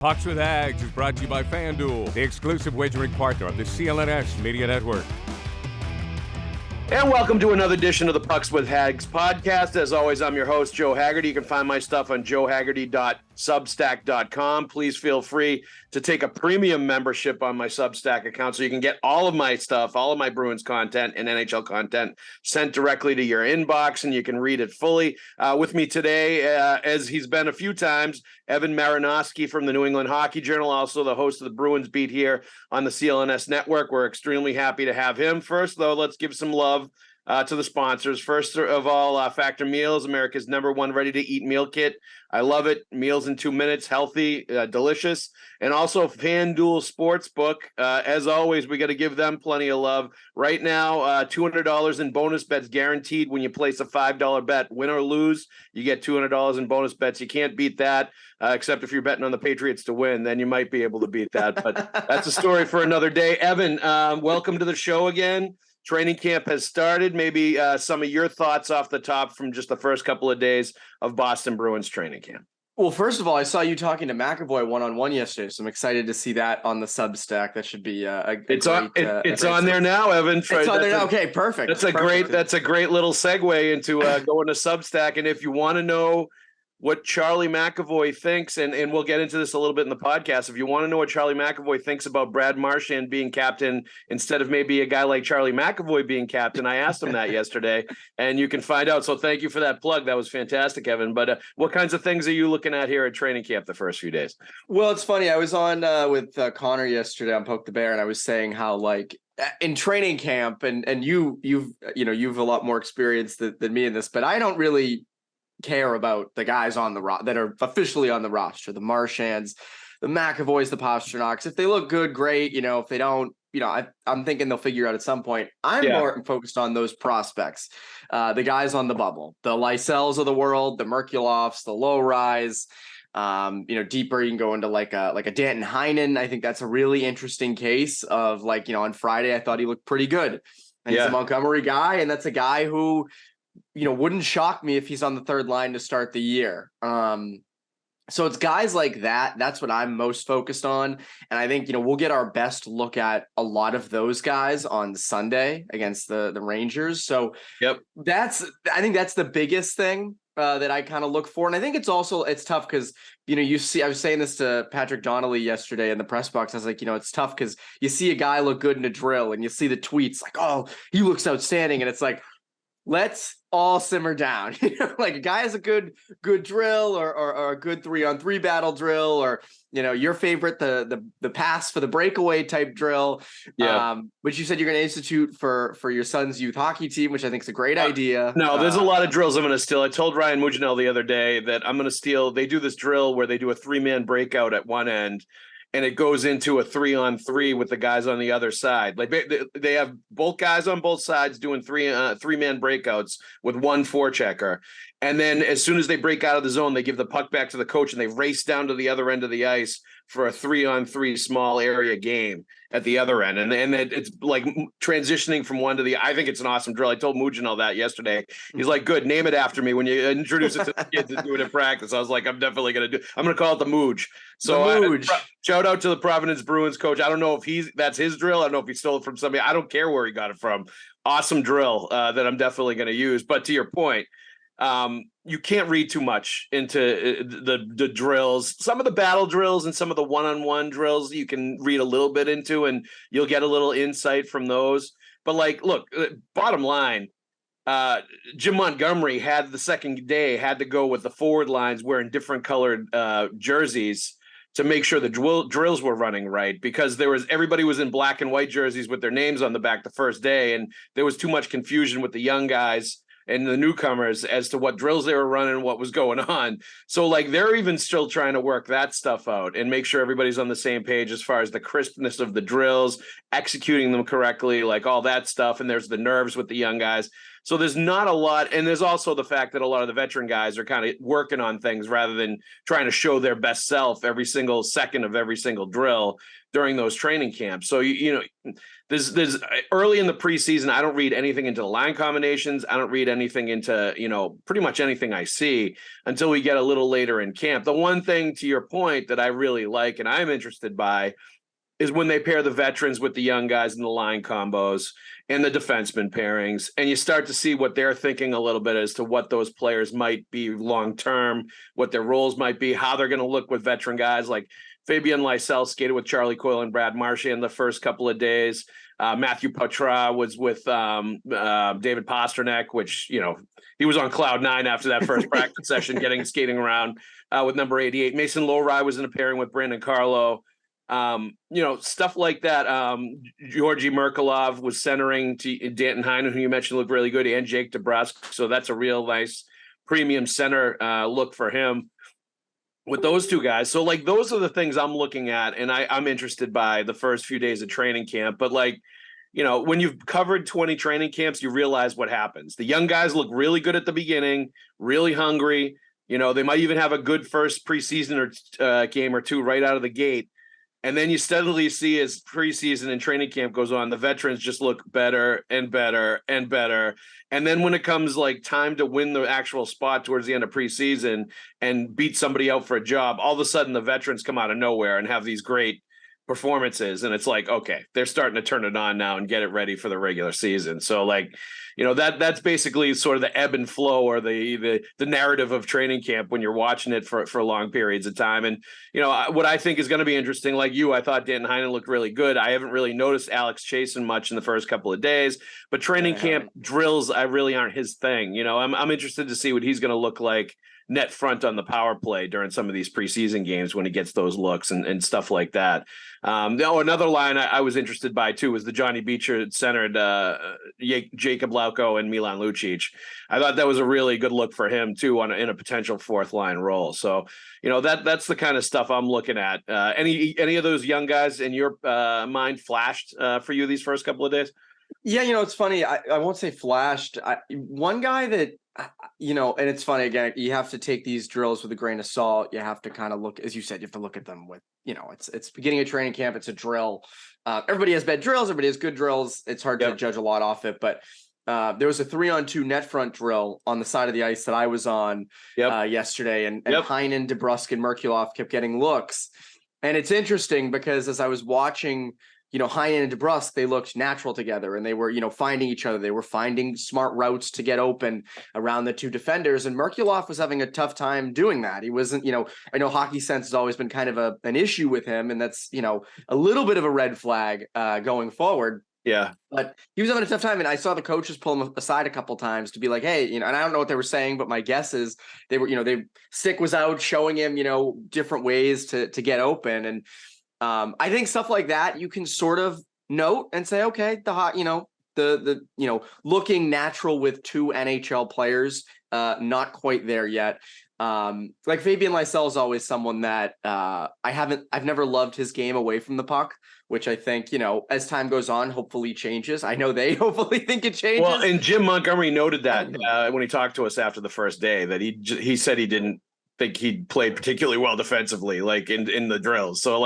Pucks with Haggs is brought to you by Fanduel, the exclusive wagering partner of the CLNS Media Network. And welcome to another edition of the Pucks with Haggs podcast. As always, I'm your host, Joe Haggerty. You can find my stuff on joehaggerty.substack.com. Please feel free to take a premium membership on my Substack account so you can get all of my stuff, all of my Bruins content and NHL content sent directly to your inbox, and you can read it fully. With me today, as he's been a few times, Evan Marinfosky from the New England Hockey Journal, also the host of the Bruins Beat here on the CLNS Network. We're extremely happy to have him. First, though, let's give some love to the sponsors. First of all, Factor Meals, America's #1 ready-to-eat meal kit. I love it. Meals in 2 minutes, healthy, delicious. And also Fanduel Sportsbook. As always, we got to give them plenty of love. Right now, $200 in bonus bets guaranteed when you place a $5 bet. Win or lose, you get $200 in bonus bets. You can't beat that, except if you're betting on the Patriots to win. Then you might be able to beat that. But that's a story for another day. Evan, welcome to the show again. Training camp has started. Maybe some of your thoughts off the top from just the first couple of days of Boston Bruins training camp. Well, first of all, I saw you talking to McAvoy one-on-one yesterday, so I'm excited to see that on the Substack. That should be it's on there now, Evan. It's on there now. Okay, perfect. That's a great little segue into going to Substack. And if you want to know what Charlie McAvoy thinks, and we'll get into this a little bit in the podcast. If you want to know what Charlie McAvoy thinks about Brad Marchand being captain instead of maybe a guy like Charlie McAvoy being captain, I asked him that yesterday, and you can find out. So thank you for that plug. That was fantastic, Evan. But what kinds of things are you looking at here at training camp the first few days? Well, it's funny. I was on with Connor yesterday on Poke the Bear, and I was saying how, like, in training camp, and you've a lot more experience than me in this, but I don't really care about the guys on the that are officially on the roster, the Marchands, the McAvoys, the Pasternaks. If they look good, great. If they don't, I'm thinking they'll figure out at some point. I'm more focused on those prospects, the guys on the bubble, the Lysells of the world, the Merkulovs, the low rise. Deeper, you can go into like a Danton Heinen. I think that's a really interesting case of, on Friday, I thought he looked pretty good. And he's a Montgomery guy, and that's a guy who, wouldn't shock me if he's on the third line to start the year. So it's guys like that. That's what I'm most focused on. And I think, we'll get our best look at a lot of those guys on Sunday against the Rangers. So I think that's the biggest thing that I kind of look for. And I think it's tough because, you see, I was saying this to Patrick Donnelly yesterday in the press box. I was like, it's tough because you see a guy look good in a drill and you see the tweets like, oh, he looks outstanding. And it's like, let's all simmer down. Like, a guy has a good drill or a good 3-on-3 battle drill, or your favorite, the pass for the breakaway type drill. Which you said you're going to institute for your son's youth hockey team, which I think is a great idea. No, there's a lot of drills I'm going to steal. I told Ryan Muginel the other day that I'm going to steal. They do this drill where they do a 3-man breakout at one end, and it goes into a 3-on-3 with the guys on the other side. Like, they have both guys on both sides doing three-man breakouts with one forechecker. And then as soon as they break out of the zone, they give the puck back to the coach and they race down to the other end of the ice for a 3-on-3 small area game at the other end. And it's like transitioning from one to the, I think it's an awesome drill. I told Muginel that yesterday. He's like, good, name it after me when you introduce it to the kids and do it in practice. I was like, I'm definitely going to I'm going to call it the Mooj. So shout out to the Providence Bruins coach. I don't know if that's his drill. I don't know if he stole it from somebody. I don't care where he got it from. Awesome drill that I'm definitely going to use. But to your point, you can't read too much into the drills. Some of the battle drills and some of the one-on-one drills you can read a little bit into, and you'll get a little insight from those. But look, bottom line, Jim Montgomery had to go with the forward lines wearing different colored jerseys to make sure the drills were running right, because everybody was in black and white jerseys with their names on the back the first day, and there was too much confusion with the young guys and the newcomers as to what drills they were running and what was going on. So they're even still trying to work that stuff out and make sure everybody's on the same page as far as the crispness of the drills, executing them correctly, all that stuff. And there's the nerves with the young guys. So there's not a lot. And there's also the fact that a lot of the veteran guys are kind of working on things rather than trying to show their best self every single second of every single drill during those training camps. So, there's early in the preseason, I don't read anything into the line combinations. I don't read anything into, pretty much anything I see until we get a little later in camp. The one thing, to your point, that I really like and I'm interested by is when they pair the veterans with the young guys in the line combos and the defenseman pairings, and you start to see what they're thinking a little bit as to what those players might be long-term, what their roles might be, how they're going to look with veteran guys. Like Fabian Lysell skated with Charlie Coyle and Brad Marchand the first couple of days. Matthew Poitras was with David Pasternak, which, he was on cloud nine after that first practice session, skating around with number 88. Mason Lowry was in a pairing with Brandon Carlo. Stuff like that. Georgi Merkulov was centering to Danton Heinen, who you mentioned looked really good, and Jake DeBrusk. So that's a real nice premium center look for him with those two guys. So those are the things I'm looking at, and I'm interested by the first few days of training camp. But when you've covered 20 training camps, you realize what happens. The young guys look really good at the beginning, really hungry. They might even have a good first preseason or game or two right out of the gate. And then you steadily see as preseason and training camp goes on, the veterans just look better and better and better. And then when it comes time to win the actual spot towards the end of preseason and beat somebody out for a job, all of a sudden the veterans come out of nowhere and have these great performances. And it's okay, they're starting to turn it on now and get it ready for the regular season. So that's basically sort of the ebb and flow or the narrative of training camp when you're watching it for long periods of time. And, what I think is going to be interesting, I thought Danton Heinen looked really good. I haven't really noticed Alex Chasen much in the first couple of days, but training camp drills, I really aren't his thing. I'm interested to see what he's going to look like net front on the power play during some of these preseason games when he gets those looks and stuff like that. Another line I was interested by too was the Johnny Beecher centered Jacob Lauko and Milan Lucic. I thought that was a really good look for him too in a potential fourth line role. So that's the kind of stuff I'm looking at. Any of those young guys in your mind flashed for you these first couple of days? Yeah, it's funny. I won't say flashed. One guy that, and it's funny, again, you have to take these drills with a grain of salt. You have to kind of look, as you said, you have to look at them with, it's beginning of training camp. It's a drill. Everybody has bad drills. Everybody has good drills. It's hard to judge a lot off it. But there was a 3-on-2 net front drill on the side of the ice that I was on yesterday. And Heinen, DeBrusk, and Merkulov kept getting looks. And it's interesting because as I was watching Heinen and DeBrusk, they looked natural together and they were, finding each other. They were finding smart routes to get open around the two defenders. And Merkulov was having a tough time doing that. He wasn't, I know hockey sense has always been kind of an issue with him. And that's, a little bit of a red flag going forward. Yeah. But he was having a tough time. And I saw the coaches pull him aside a couple times to be like, hey, and I don't know what they were saying, but my guess is they were, Stick was out showing him, different ways to get open. And I think stuff like that you can sort of note and say, okay, the hot, the looking natural with two NHL players, not quite there yet. Fabian Lysell is always someone that I've never loved his game away from the puck, which I think, as time goes on, hopefully changes. I know they hopefully think it changes. Well, and Jim Montgomery noted that when he talked to us after the first day, that he said he didn't think he played particularly well defensively, in the drills. So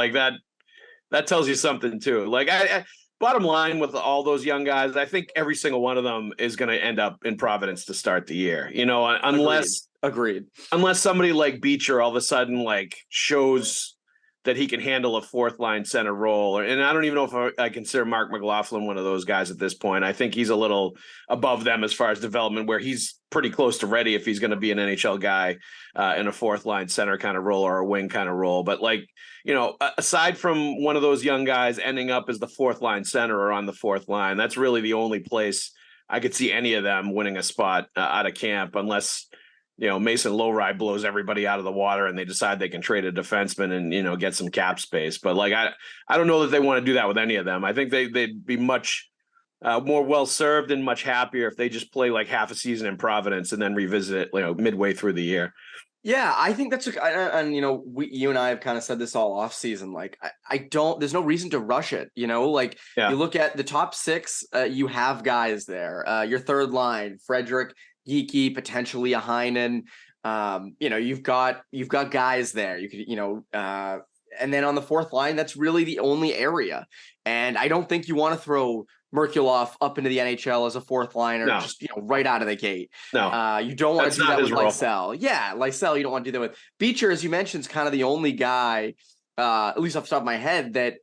that tells you something too. I bottom line with all those young guys, I think every single one of them is going to end up in Providence to start the year, unless Agreed. Unless somebody like Beecher all of a sudden shows that he can handle a fourth line center role. And I don't even know if I consider Mark McLaughlin one of those guys at this point. I think he's a little above them as far as development, where he's pretty close to ready if he's going to be an NHL guy in a fourth line center kind of role or a wing kind of role. But aside from one of those young guys ending up as the fourth line center or on the fourth line, that's really the only place I could see any of them winning a spot out of camp, unless Mason Lowry blows everybody out of the water and they decide they can trade a defenseman and, get some cap space. But I don't know that they want to do that with any of them. I think they'd be much more well-served and much happier if they just play half a season in Providence and then revisit it, midway through the year. Yeah, I think that's and you and I have kind of said this all off season. Like, I don't. There's no reason to rush it. Like Yeah. you look at the top six, you have guys there. Your third line, Frederick, Geeky, potentially a Heinen. You've got guys there. You could, and then on the fourth line, that's really the only area. And I don't think you want to throw Merkulov up into the NHL as a fourth liner, No. just right out of the gate. No, you don't want to do that with role. Lysell. Yeah, Lysell, you don't want to do that with Beecher, as you mentioned, is kind of the only guy, at least off the top of my head, that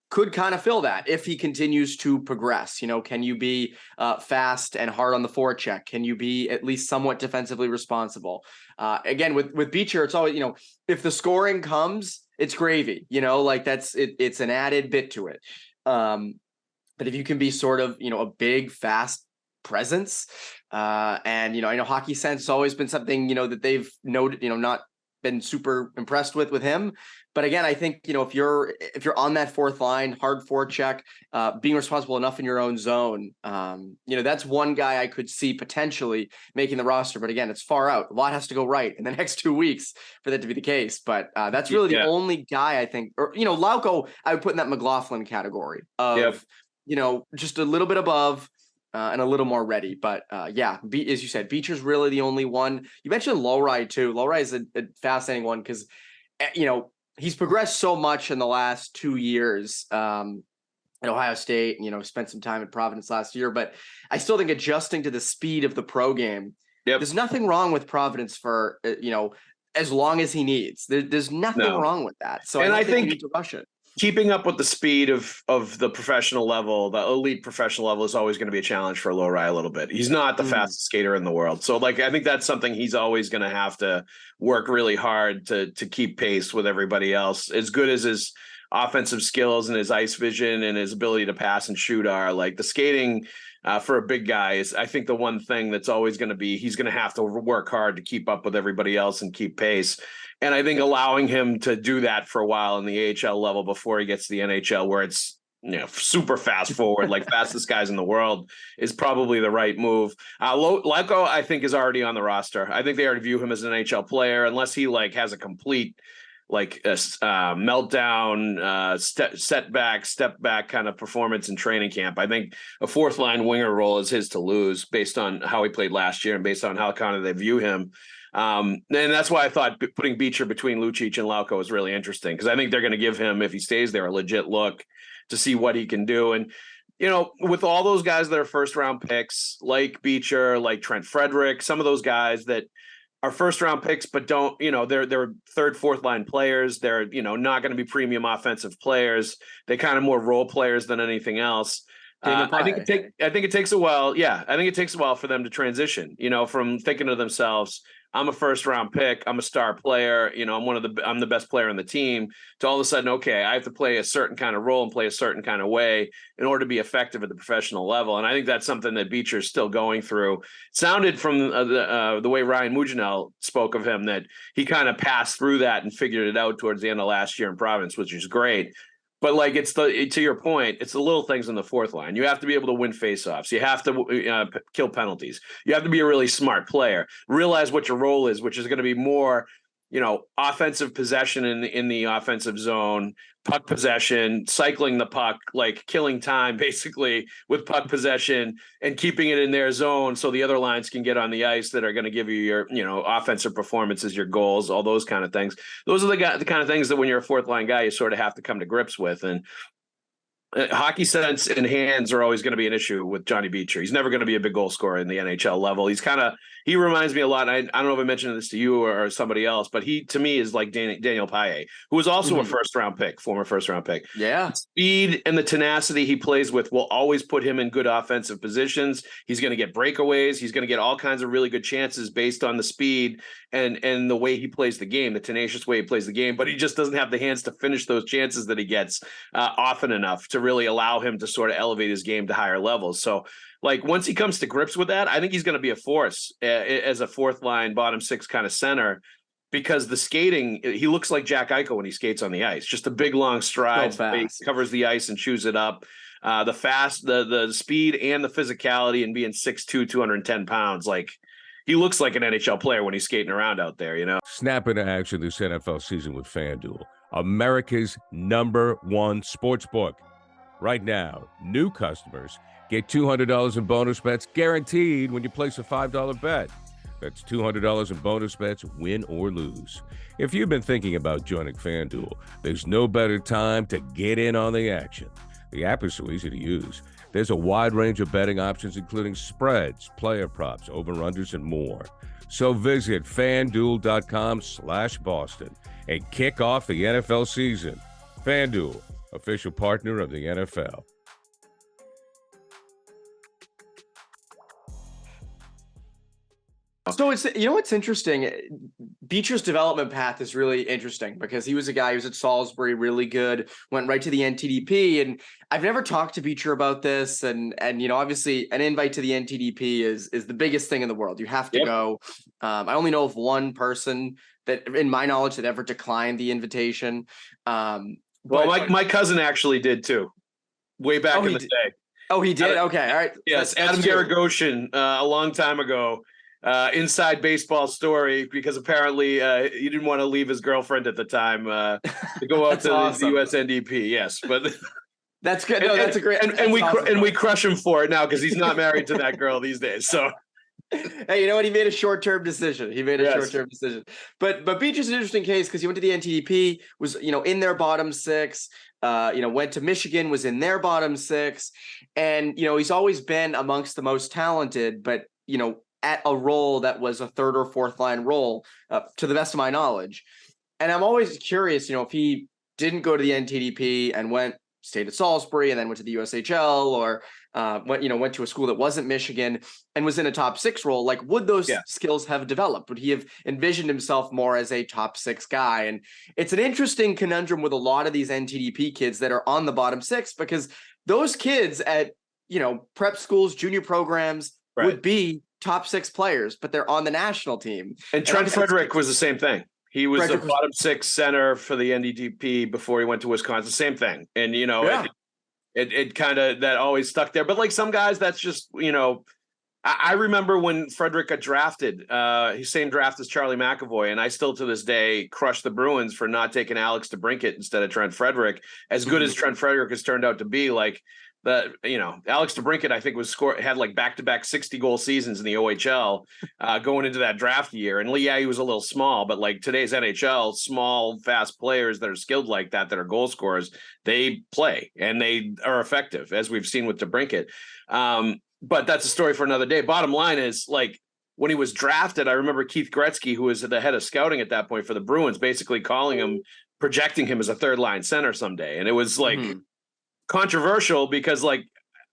could kind of fill that if he continues to progress. Can you be fast and hard on the forecheck? Can you be at least somewhat defensively responsible? Again, with Beecher, it's always, if the scoring comes, it's gravy. Like that's it. It's an added bit to it. But if you can be sort of, a big, fast presence, and, I know Hockey Sense has always been something, that they've noted, not been super impressed with him. But again, I think, if you're on that fourth line, hard forecheck, being responsible enough in your own zone, that's one guy I could see potentially making the roster. But again, it's far out. A lot has to go right in the next 2 weeks for that to be the case. But that's really the only guy I think, or, Lauko, I would put in that McLaughlin category of, just a little bit above and a little more ready. But as you said, Beecher's really the only one. You mentioned Lowry too. Lowry is a fascinating one because, he's progressed so much in the last 2 years at Ohio State, spent some time at Providence last year. But I still think adjusting to the speed of the pro game, there's nothing wrong with Providence for, as long as he needs. There's nothing wrong with that. So I think you need to rush it. Keeping up with the speed of the professional level, the elite professional level, is always going to be a challenge for Lowry a little bit. He's not the fastest skater in the world. So I think that's something he's always going to have to work really hard to keep pace with everybody else. As good as his offensive skills and his ice vision and his ability to pass and shoot are, like, the skating for a big guy is, I think, the one thing that's always going to be, he's going to have to work hard to keep up with everybody else and keep pace. And I think allowing him to do that for a while in the AHL level before he gets to the NHL, where it's, super fast forward, like fastest guys in the world, is probably the right move. Lauko, I think, is already on the roster. I think they already view him as an NHL player, unless he has a complete meltdown, step back kind of performance in training camp. I think a fourth line winger role is his to lose based on how he played last year and based on how kind of they view him. And that's why I thought putting Beecher between Lucic and Lauko is really interesting, because I think they're going to give him, if he stays there, a legit look to see what he can do. And, with all those guys that are first round picks, like Beecher, like Trent Frederick, some of those guys that are first round picks, but don't, they're third, fourth line players. They're, not going to be premium offensive players. They kind of more role players than anything else. I think it takes a while. Yeah. I think it takes a while for them to transition, from thinking to themselves, I'm a first round pick, I'm a star player, I'm the best player on the team, to all of a sudden, okay, I have to play a certain kind of role and play a certain kind of way in order to be effective at the professional level. And I think that's something that Beecher is still going through. It sounded from the way Ryan Mougenel spoke of him that he kind of passed through that and figured it out towards the end of last year in Providence, which is great. But to your point, it's the little things in the fourth line. You have to be able to win faceoffs. You have to kill penalties. You have to be a really smart player. Realize what your role is, which is going to be more, offensive possession in the offensive zone, puck possession, cycling the puck, killing time basically with puck possession and keeping it in their zone so the other lines can get on the ice that are going to give you your, offensive performances, your goals, all those kind of things. Those are the kind of things that when you're a fourth line guy, you sort of have to come to grips with. And hockey sense and hands are always going to be an issue with Johnny Beecher. He's never going to be a big goal scorer in the NHL level. He reminds me a lot. I don't know if I mentioned this to you or somebody else, but he, to me, is like Daniel Paille, who was also a former first round pick. Yeah. The speed and the tenacity he plays with will always put him in good offensive positions. He's going to get breakaways. He's going to get all kinds of really good chances based on the speed and the way he plays the game, the tenacious way he plays the game, but he just doesn't have the hands to finish those chances that he gets often enough to really allow him to sort of elevate his game to higher levels. So once he comes to grips with that, I think he's going to be a force as a fourth line, bottom six kind of center, because the skating, he looks like Jack Eichel when he skates on the ice, just a big, long strides, so covers the ice and chews it up. The speed and the physicality and being 6'2", 210 pounds, he looks like an NHL player when he's skating around out there, you know? Snap into action this NFL season with Fanduel, America's #1 sportsbook. Right now, new customers get $200 in bonus bets guaranteed when you place a $5 bet. That's $200 in bonus bets, win or lose. If you've been thinking about joining Fanduel, there's no better time to get in on the action. The app is so easy to use. There's a wide range of betting options, including spreads, player props, over-unders, and more. So visit FanDuel.com/Boston and kick off the NFL season. Fanduel, official partner of the NFL. So it's, you know, what's interesting, Beecher's development path is really interesting because he was a guy who was at Salisbury, really good, went right to the NTDP. And I've never talked to Beecher about this. And you know, obviously an invite to the NTDP is the biggest thing in the world. You have to go. I only know of one person that, in my knowledge, that ever declined the invitation. Well, my cousin actually did too, way back in the day. Oh, he did? Okay. All right. Yes. Adam Garagoshin, a long time ago. Inside baseball story, because apparently he didn't want to leave his girlfriend at the time to go out to awesome. The USNDP. Yes, but that's good. No, that's a great. And we crush him for it now because he's not married to that girl these days. So, hey, you know what? He made a short-term decision. Short-term decision. But Beecher's an interesting case because he went to the NTDP, was, you know, in their bottom six. You know, went to Michigan, was in their bottom six, and you know, he's always been amongst the most talented, but you know, at a role that was a third or fourth line role, to the best of my knowledge. And I'm always curious, you know, if he didn't go to the NTDP and stayed at Salisbury and then went to the USHL, or went to a school that wasn't Michigan and was in a top six role, like, would those skills have developed? Would he have envisioned himself more as a top six guy? And it's an interesting conundrum with a lot of these NTDP kids that are on the bottom six, because those kids at, you know, prep schools, junior programs would be top six players, but they're on the national team. And Trent Frederick was the same thing. He was the bottom six center for the NDDP before he went to Wisconsin. Same thing. And, you know, it kind of, that always stuck there. But like some guys, that's just, you know, I remember when Frederick got drafted, same draft as Charlie McAvoy. And I still to this day crush the Bruins for not taking Alex DeBrincat instead of Trent Frederick. As good as Trent Frederick has turned out to be, like, that, you know, Alex DeBrincat, I think, had like back-to-back 60-goal seasons in the OHL going into that draft year. And he was a little small, but like today's NHL, small, fast players that are skilled like that are goal scorers, they play and they are effective, as we've seen with DeBrincat. But that's a story for another day. Bottom line is, like, when he was drafted, I remember Keith Gretzky, who was the head of scouting at that point for the Bruins, basically calling him, projecting him as a third-line center someday. And it was like, controversial because, like,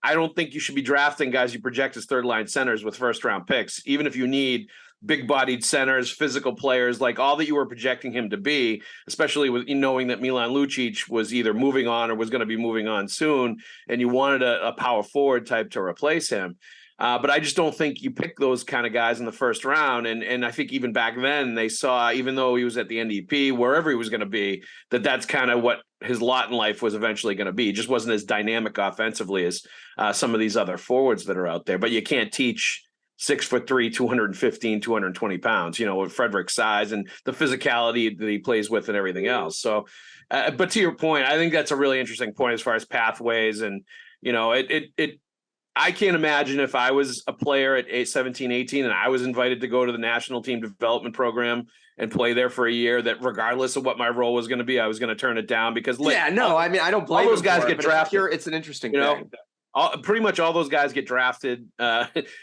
I don't think you should be drafting guys you project as third line centers with first round picks, even if you need big bodied centers, physical players, like all that you were projecting him to be, especially with knowing that Milan Lucic was either moving on or was going to be moving on soon. And you wanted a power forward type to replace him. But I just don't think you pick those kind of guys in the first round. And I think even back then they saw, even though he was at the NDP, wherever he was going to be, that's kind of what his lot in life was eventually going to be. It just wasn't as dynamic offensively as some of these other forwards that are out there. But you can't teach 6'3", 215, 220 pounds, you know, with Frederick's size and the physicality that he plays with and everything else. So, but to your point, I think that's a really interesting point as far as pathways. And, you know, I can't imagine if I was a player at 17, 18, and I was invited to go to the national team development program and play there for a year, that regardless of what my role was going to be, I was going to turn it down because I mean, I don't blame all those guys get drafted. It's an interesting thing. Pretty much all those guys get drafted.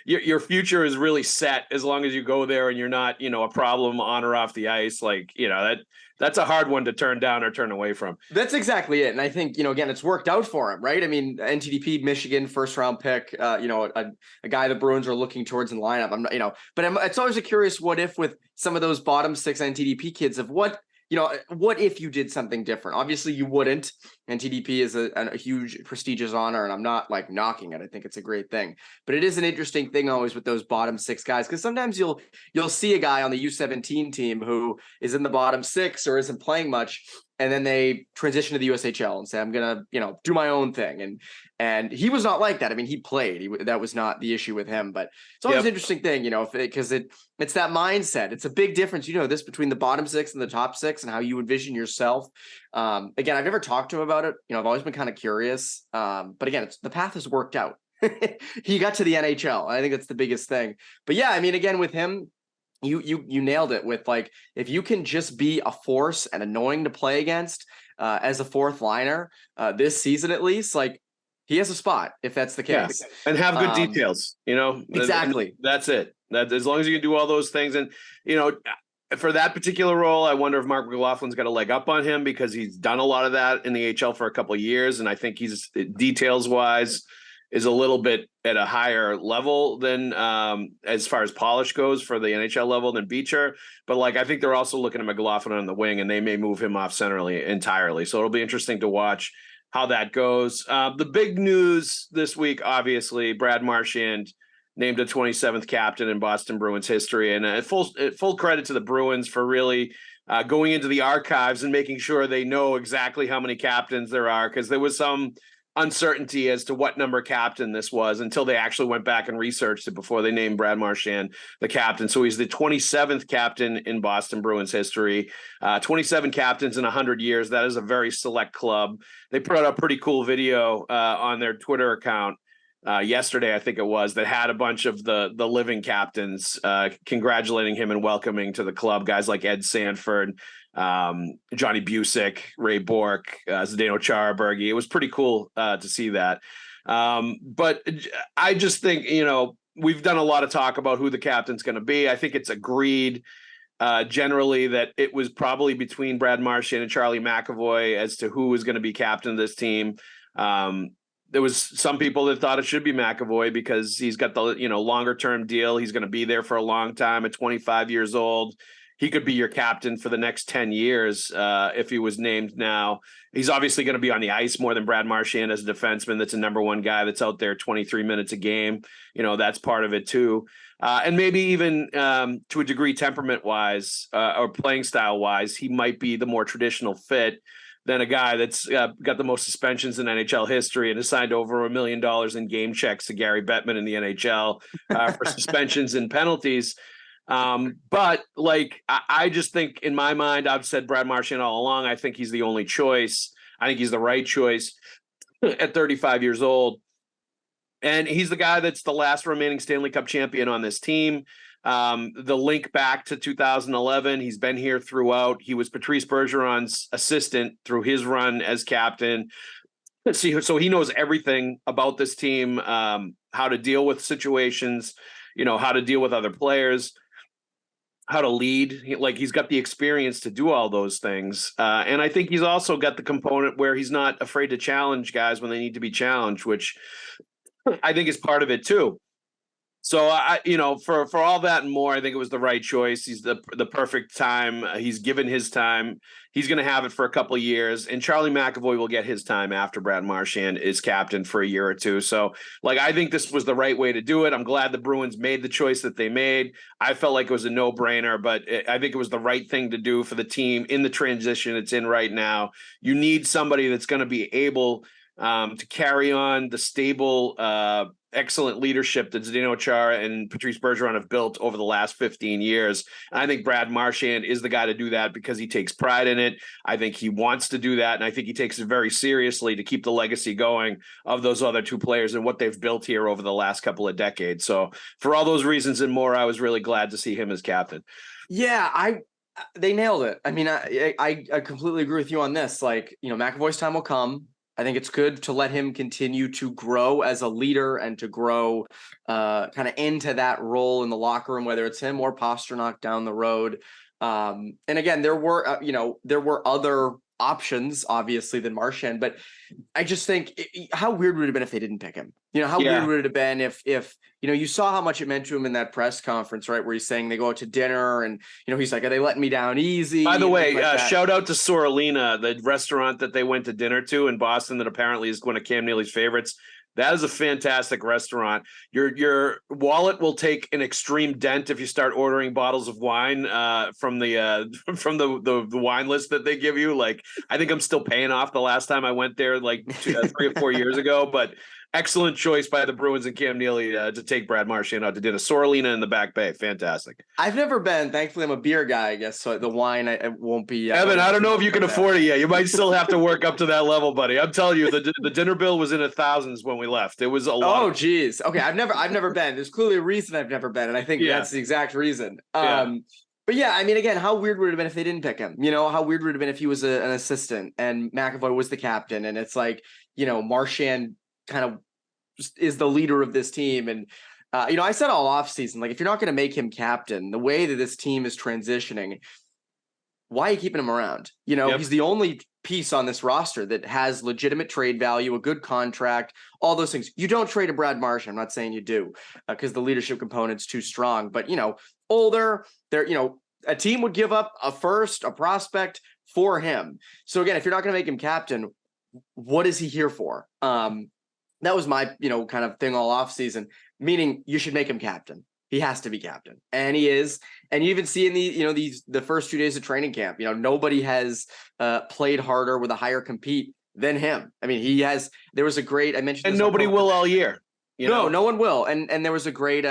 Your future is really set as long as you go there and you're not, you know, a problem on or off the ice. Like, you know, that's a hard one to turn down or turn away from. That's exactly it. And I think, you know, again, it's worked out for him, right? I mean, NTDP, Michigan, first round pick, you know, a guy the Bruins are looking towards in the lineup. I'm not, you know, but it's always a curious what if with some of those bottom six NTDP kids of what if you did something different? Obviously you wouldn't. NTDP is a huge prestigious honor, and I'm not like knocking it. I think it's a great thing, but it is an interesting thing always with those bottom six guys, because sometimes you'll see a guy on the U17 team who is in the bottom six or isn't playing much, and then they transition to the USHL and say, I'm gonna, do my own thing. And he was not like that. I mean, he played. That was not the issue with him. But it's always an interesting thing, because it's that mindset. It's a big difference, this between the bottom six and the top six, and how you envision yourself. Again, I've never talked to him about it. I've always been kind of curious. But again, the path has worked out. He got to the NHL. I think that's the biggest thing. But yeah, I mean, again, with him, you nailed it with, like, if you can just be a force and annoying to play against as a fourth liner this season, at least, like, he has a spot if that's the case. Yeah. And have good details, Exactly. And that's it. That as long as you can do all those things. And, for that particular role, I wonder if Mark McLaughlin's got a leg up on him, because he's done a lot of that in the HL for a couple of years. And I think he's details wise is a little bit at a higher level than as far as polish goes for the NHL level than Beecher. But, like, I think they're also looking at McLaughlin on the wing, and they may move him off centrally entirely. So it'll be interesting to watch how that goes. The big news this week, obviously, Brad Marchand named a 27th captain in Boston Bruins history, and full credit to the Bruins for really going into the archives and making sure they know exactly how many captains there are, because there was some uncertainty as to what number captain this was until they actually went back and researched it before they named Brad Marchand the captain. So he's the 27th captain in Boston Bruins history. 27 captains in 100 years. That is a very select club. They put out a pretty cool video on their Twitter account yesterday, I think it was, that had a bunch of the living captains congratulating him and welcoming to the club, guys like Ed Sanford, Johnny Busick, Ray Bourque, Zdeno Charabergy. It was pretty cool to see that. But I just think, we've done a lot of talk about who the captain's going to be. I think it's agreed generally that it was probably between Brad Marchand and Charlie McAvoy as to who was going to be captain of this team. There was some people that thought it should be McAvoy because he's got the, longer term deal. He's going to be there for a long time at 25 years old. He could be your captain for the next 10 years if he was named now. He's obviously going to be on the ice more than Brad Marchand as a defenseman. That's a number one guy that's out there 23 minutes a game. That's part of it too. And maybe even to a degree, temperament wise or playing style wise, he might be the more traditional fit than a guy that's got the most suspensions in NHL history and has signed over $1 million in game checks to Gary Bettman in the NHL for suspensions and penalties. But, like, I just think in my mind, I've said Brad Marchand all along. I think he's the only choice. I think he's the right choice at 35 years old. And he's the guy that's the last remaining Stanley Cup champion on this team. The link back to 2011, he's been here throughout. He was Patrice Bergeron's assistant through his run as captain. So he knows everything about this team, how to deal with situations, how to deal with other players, how to lead. He's got the experience to do all those things. And I think he's also got the component where he's not afraid to challenge guys when they need to be challenged, which I think is part of it too. So for all that and more, I think it was the right choice. He's the perfect time. He's given his time. He's going to have it for a couple of years, and Charlie McAvoy will get his time after Brad Marchand is captain for a year or two. So, I think this was the right way to do it. I'm glad the Bruins made the choice that they made. I felt like it was a no-brainer, but I think it was the right thing to do for the team in the transition it's in right now. You need somebody that's going to be able to carry on the stable, excellent leadership that Zdeno Chara and Patrice Bergeron have built over the last 15 years. And I think Brad Marchand is the guy to do that because he takes pride in it. I think he wants to do that. And I think he takes it very seriously to keep the legacy going of those other two players and what they've built here over the last couple of decades. So for all those reasons and more, I was really glad to see him as captain. Yeah, they nailed it. I mean, I completely agree with you on this. McAvoy's time will come. I think it's good to let him continue to grow as a leader and to grow kind of into that role in the locker room, whether it's him or Pasternak down the road. And again, there were other options, obviously, than Marchand, but I just think how weird would it have been if they didn't pick him? Weird would it have been if you saw how much it meant to him in that press conference, right? Where he's saying they go out to dinner and, he's like, are they letting me down easy? By the way, shout out to Sorolina, the restaurant that they went to dinner to in Boston that apparently is one of Cam Neely's favorites. That is a fantastic restaurant. Your wallet will take an extreme dent if you start ordering bottles of wine from the wine list that they give you. Like, I think I'm still paying off the last time I went there, like 3 or 4 years ago. But excellent choice by the Bruins and Cam Neely to take Brad Marchand out to dinner. Sorolina in the Back Bay, fantastic. I've never been. Thankfully, I'm a beer guy, I guess. So the wine, I won't be. Evan, I don't know if you can afford it yet. You might still have to work up to that level, buddy. I'm telling you, the dinner bill was in the thousands when we left. It was a lot. Oh, geez. Okay, I've never been. There's clearly a reason I've never been, and I think that's the exact reason. But yeah, I mean, again, how weird would it have been if they didn't pick him? You know, how weird would it have been if he was an assistant and McAvoy was the captain, and it's like, you know, Marchand kind of is the leader of this team. And, you know, I said all offseason, like, if you're not going to make him captain, the way that this team is transitioning, why are you keeping him around? You know, he's the only piece on this roster that has legitimate trade value, a good contract, all those things. You don't trade a Brad Marchand. I'm not saying you do because the leadership component's too strong, but, you know, older, they're, you know, a team would give up a first, a prospect for him. So again, if you're not going to make him captain, what is he here for? That was my, you know, kind of thing all off season, meaning you should make him captain. He has to be captain, and he is. And you even see in the first 2 days of training camp, you know, nobody has played harder with a higher compete than him. I mean, he has. There was a great, I mentioned, and nobody will all year. No one will. And there was a great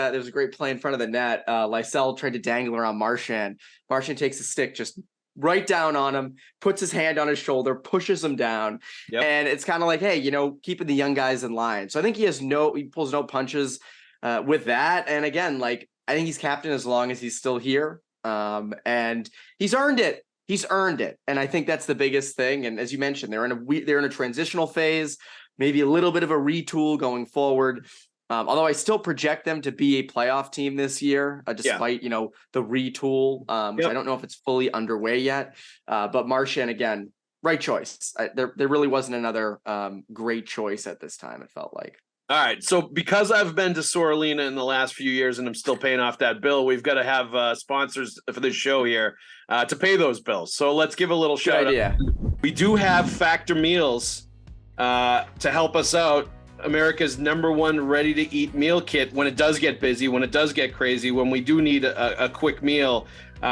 play in front of the net. Lysell tried to dangle around Marchand. Marchand takes a stick just right down on him, puts his hand on his shoulder, pushes him down. And it's kind of like, hey, you know, keeping the young guys in line. So I think he pulls no punches with that. And again, like, I think he's captain as long as he's still here. And he's earned it. He's earned it. And I think that's the biggest thing. And as you mentioned, they're in a transitional phase, maybe a little bit of a retool going forward. Although I still project them to be a playoff team this year, despite, you know, the retool, which I don't know if it's fully underway yet. But Marchand, again, right choice. There really wasn't another great choice at this time, it felt like. All right. So because I've been to Sorolina in the last few years and I'm still paying off that bill, we've got to have sponsors for this show here to pay those bills. So let's give a little shout out. We do have Factor Meals to help us out. America's #1 ready-to-eat meal kit when it does get busy, when it does get crazy, when we do need a quick meal.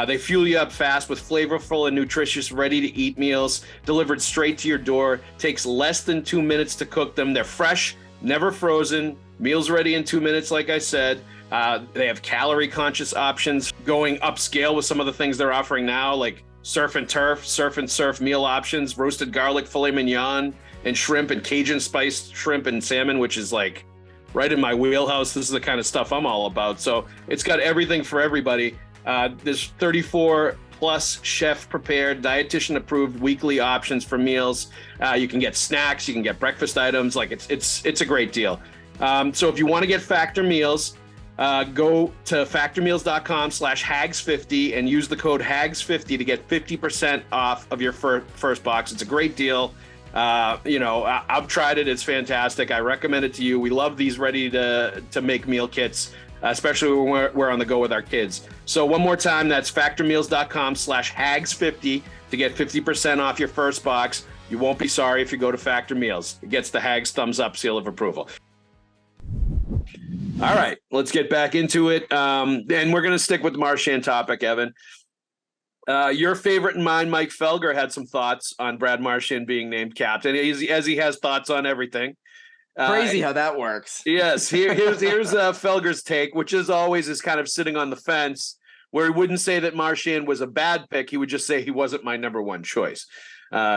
They fuel you up fast with flavorful and nutritious ready-to-eat meals delivered straight to your door. Takes less than 2 minutes to cook them. They're fresh, never frozen, meals ready in 2 minutes, like I said. They have calorie-conscious options, going upscale with some of the things they're offering now, like surf and surf meal options, roasted garlic filet mignon, and shrimp and Cajun spiced shrimp and salmon, which is like right in my wheelhouse. This is the kind of stuff I'm all about. So it's got everything for everybody. There's 34 plus chef prepared, dietitian approved weekly options for meals. You can get snacks, you can get breakfast items. Like it's a great deal. So if you want to get Factor Meals, go to factormeals.com/Haggs50 and use the code Haggs50 to get 50% off of your first box. It's a great deal. You know, I've tried it. It's fantastic. I recommend it to you. We love these ready to make meal kits, especially when we're on the go with our kids. So one more time, that's factormeals.com/Haggs50 to get 50% off your first box. You won't be sorry if you go to Factor Meals. It gets the Haggs thumbs up seal of approval. All right, let's get back into it. And we're going to stick with the Marchand topic, Evan. Your favorite and mine, Mike Felger, had some thoughts on Brad Marchand being named captain, as he has thoughts on everything. Crazy how that works. Yes, here's Felger's take, which is always is kind of sitting on the fence, where he wouldn't say that Marchand was a bad pick. He would just say he wasn't my #1 choice.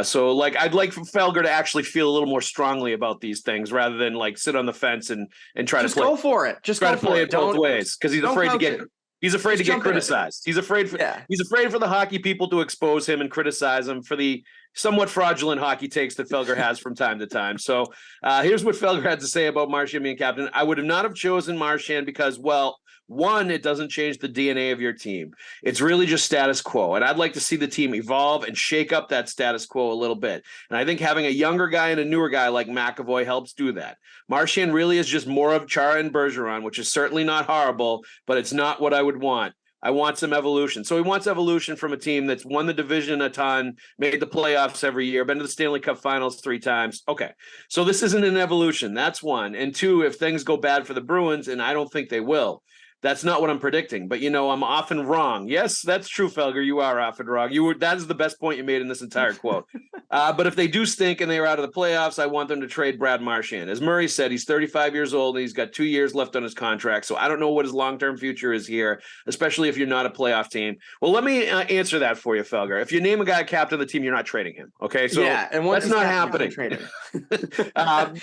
So like, I'd like for Felger to actually feel a little more strongly about these things rather than like sit on the fence and try just to go for it. Just try go to play it both ways because he's afraid to get. He's afraid to get criticized. He's afraid for the hockey people to expose him and criticize him for the somewhat fraudulent hockey takes that Felger has from time to time. So here's what Felger had to say about Marchand being captain. I would not have chosen Marchand because, well, one, it doesn't change the DNA of your team. It's really just status quo. And I'd like to see the team evolve and shake up that status quo a little bit. And I think having a younger guy and a newer guy like McAvoy helps do that. Marchand really is just more of Chara and Bergeron, which is certainly not horrible, but it's not what I would want. I want some evolution. So he wants evolution from a team that's won the division a ton, made the playoffs every year, been to the Stanley Cup Finals 3 times. Okay, so this isn't an evolution. That's one. And two, if things go bad for the Bruins, and I don't think they will, that's not what I'm predicting. But, I'm often wrong. Yes, that's true, Felger. You are often wrong. That is the best point you made in this entire quote. But if they do stink and they're out of the playoffs, I want them to trade Brad Marchand. As Murray said, he's 35 years old and he's got 2 years left on his contract. So I don't know what his long-term future is here, especially if you're not a playoff team. Well, let me answer that for you, Felger. If you name a guy captain of the team, you're not trading him. Okay, so yeah, and that's not happening.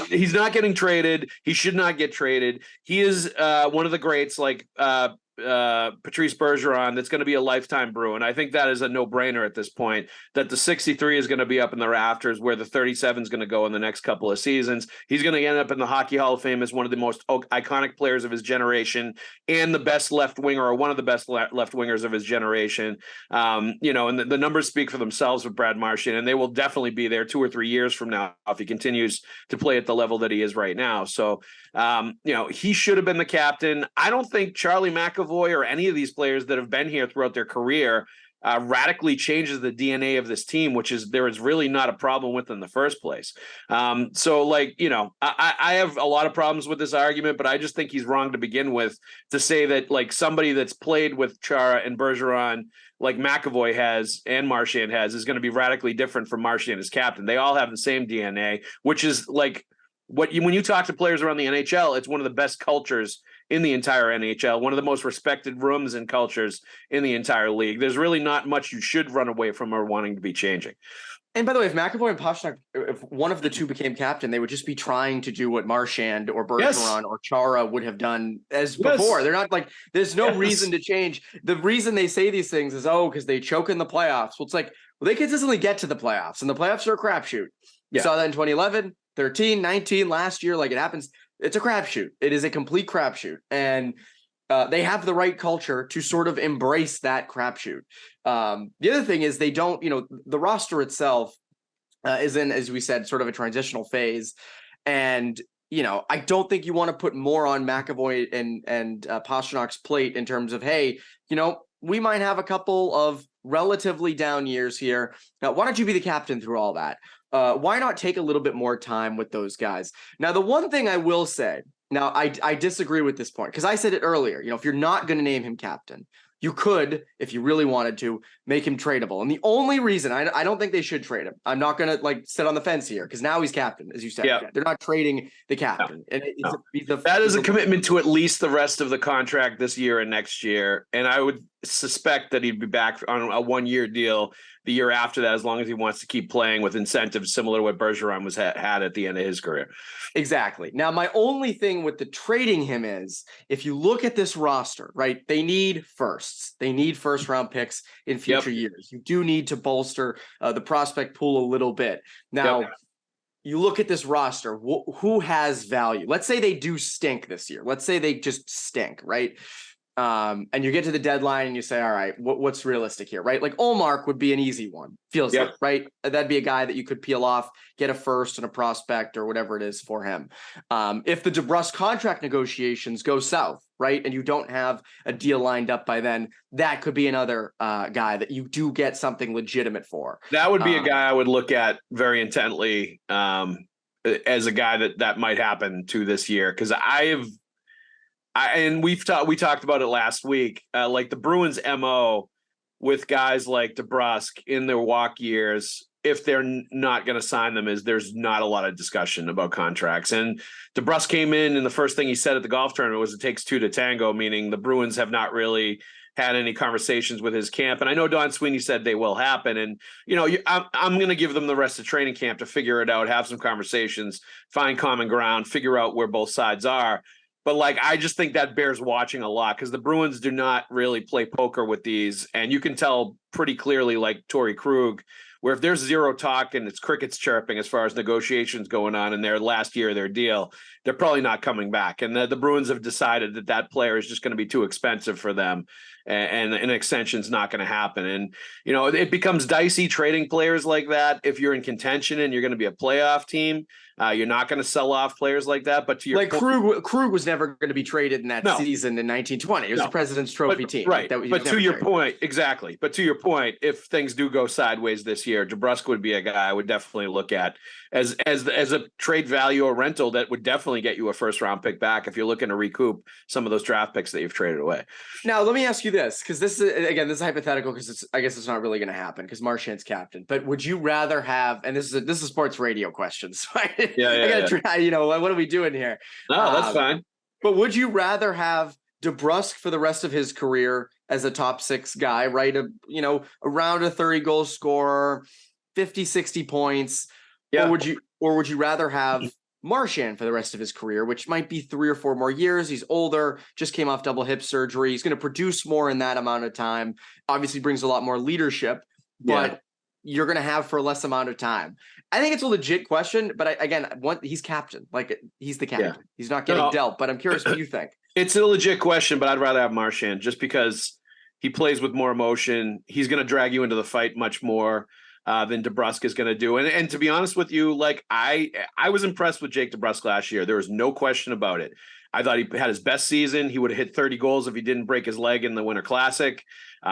He's not getting traded. He should not get traded. He is one of the greats, like Patrice Bergeron, that's going to be a lifetime Bruin. I think that is a no-brainer at this point, that the 63 is going to be up in the rafters, where the 37 is going to go in the next couple of seasons. He's going to end up in the Hockey Hall of Fame as one of the most iconic players of his generation, and the best left winger, or one of the best left wingers of his generation. And the numbers speak for themselves with Brad Marchand, and they will definitely be there 2 or 3 years from now if he continues to play at the level that he is right now. So, he should have been the captain. I don't think Charlie McAvoy or any of these players that have been here throughout their career radically changes the DNA of this team, which is there is really not a problem with in the first place. I have a lot of problems with this argument, but I just think he's wrong to begin with, to say that like somebody that's played with Chara and Bergeron like McAvoy has and Marchand has is going to be radically different from Marchand as captain. They all have the same DNA, which is like when you talk to players around the NHL, it's one of the best cultures in the entire NHL, one of the most respected rooms and cultures in the entire league. There's really not much you should run away from or wanting to be changing. And by the way, if McAvoy and Pastrnak, if one of the two became captain, they would just be trying to do what Marchand or Bergeron or Chara would have done as before. They're not like, there's no reason to change. The reason they say these things is, because they choke in the playoffs. Well, it's like, they consistently get to the playoffs, and the playoffs are a crapshoot. You saw that in 2011, 13, 19, last year. Like, it happens. It's a crapshoot. It is a complete crapshoot. And they have the right culture to sort of embrace that crapshoot. The other thing is they don't, the roster itself is in, as we said, sort of a transitional phase. And, I don't think you want to put more on McAvoy and Pasternak's plate in terms of, hey, we might have a couple of relatively down years here. Now, why don't you be the captain through all that? Why not take a little bit more time with those guys? Now, the one thing I will say, now I disagree with this point, because I said it earlier, if you're not going to name him captain, you could, if you really wanted to, make him tradable. And the only reason I don't think they should trade him, I'm not going to sit on the fence here, because now he's captain, as you said. Yeah. They're not trading the captain. No. And that is a commitment to at least the rest of the contract this year and next year. And I would suspect that he'd be back on a 1-year deal the year after that, as long as he wants to keep playing with incentives similar to what Bergeron was had at the end of his career. Exactly. Now, my only thing with the trading him is, if you look at this roster, right, they need firsts. They need first-round picks in future years. You do need to bolster the prospect pool a little bit. Now, you look at this roster, who has value? Let's say they do stink this year. Let's say they just stink, right? And you get to the deadline and you say, all right, what's realistic here, right? Like Ullmark would be an easy one, feels like, right? That'd be a guy that you could peel off, get a first and a prospect or whatever it is for him. If the DeBrusk contract negotiations go south, right, and you don't have a deal lined up by then, that could be another guy that you do get something legitimate for. That would be a guy I would look at very intently as a guy that might happen to this year, because we talked about it last week, like the Bruins MO with guys like DeBrusk in their walk years, if they're not going to sign them, is there's not a lot of discussion about contracts. And DeBrusk came in, and the first thing he said at the golf tournament was, it takes two to tango, meaning the Bruins have not really had any conversations with his camp. And I know Don Sweeney said they will happen. And, I'm going to give them the rest of training camp to figure it out, have some conversations, find common ground, figure out where both sides are. But I just think that bears watching a lot, because the Bruins do not really play poker with these. And you can tell pretty clearly, like Torrey Krug, where if there's zero talk and it's crickets chirping as far as negotiations going on in their last year of their deal, they're probably not coming back. And the Bruins have decided that player is just going to be too expensive for them. And an extension is not going to happen. And, it becomes dicey trading players like that if you're in contention and you're going to be a playoff team. You're not going to sell off players like that. But to your like point, Krug was never going to be traded in that season in 1920. It was the President's Trophy team. Right. Like but to your point, exactly. But to your point, if things do go sideways this year, DeBrusk would be a guy I would definitely look at as a trade value or rental that would definitely get you a first round pick back if you're looking to recoup some of those draft picks that you've traded away. Now, let me ask you this, because this is hypothetical, because I guess it's not really going to happen because Marchand's captain. But would you rather have, and this is sports radio questions, right? I got to try. What are we doing here? No, that's fine. But would you rather have DeBrusk for the rest of his career as a top 6 guy, right? Around a 30 goal scorer, 50, 60 points. Yeah. Or would you rather have Marchand for the rest of his career, which might be 3 or 4 more years? He's older, just came off double hip surgery. He's going to produce more in that amount of time. Obviously brings a lot more leadership, but you're going to have for a less amount of time. I think it's a legit question, but he's captain. Like, he's the captain. Yeah. He's not getting dealt, but I'm curious what you think. It's a legit question, but I'd rather have Marchand just because he plays with more emotion. He's going to drag you into the fight much more than DeBrusk is going to do. And to be honest with you, like I was impressed with Jake DeBrusk last year. There was no question about it. I thought he had his best season. He would have hit 30 goals if he didn't break his leg in the Winter Classic.